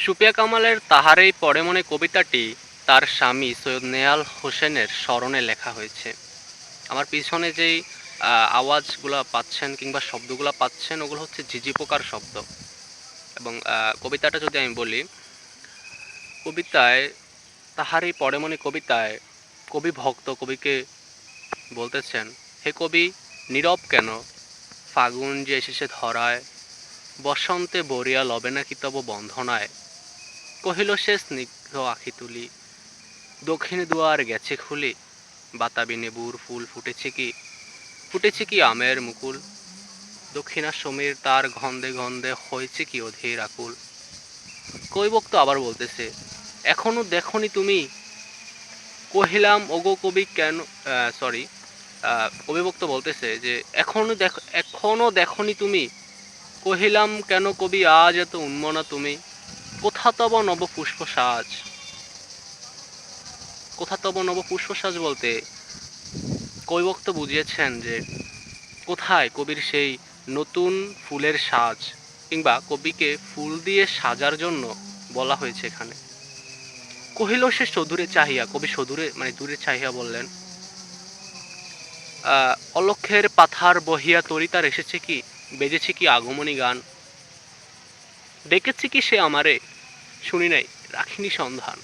সুফিয়া কামালের তাহারেই পড়ে মনে কবিতাটি তার স্বামী সৈয়দ নেহাল হোসেনের স্মরণে লেখা হয়েছে। আমার পিছনে যেই আওয়াজগুলা পাচ্ছেন কিংবা শব্দগুলা পাচ্ছেন ওগুলো হচ্ছে ঝিঁঝি পোকার শব্দ। এবং কবিতাটা যদি আমি বলি, কবিতায় তাহারই পড়ে মনে কবিতায় কবি ভক্ত কবিকে বলতেছেন, হে কবি নীরব কেন, ফাগুন যে এসেছে ধরায়, বসন্তে বরিয়া লবে নাকি তব বন্ধনায়, কহিল সে স্নিগ্ধ আখি তুলি, দক্ষিণ দুয়ার গেছে খুলি, বাতাবি নেবুর ফুল ফুটেছে কি আমের মুকুল, দক্ষিণা সমীর তার গন্ধে গন্ধে হয়েছে কি অধীর আকুল। কবিভক্ত আবার বলতেছে, এখনো দেখনি তুমি, কহিলাম ওগো কবি কেন, সরি, কবিভক্ত বলতেছে যে এখনো দেখনি তুমি, কহিলাম কেন কবি আজ এত উন্মনা তুমি, কোথা তব নব পুষ্প সাজ। কোথা তব নব পুষ্প সাজ বলতে কবিভক্ত বুঝিয়েছেন যে কোথায় কবির সেই নতুন ফুলের সাজ, কিংবা কবিকে ফুল দিয়ে সাজার জন্য বলা হয়েছে এখানে। কহিল সে সদূরে চাহিয়া, কবি সদূরে মানে দূরে চাহিয়া বললেন, অলক্ষের পাথার বহিয়া তরিতার এসেছে কি, বেজেছে কি আগমনী গান, ডেকেছে কি সে আমারে, শুনি নাই রাখিনি সন্ধান।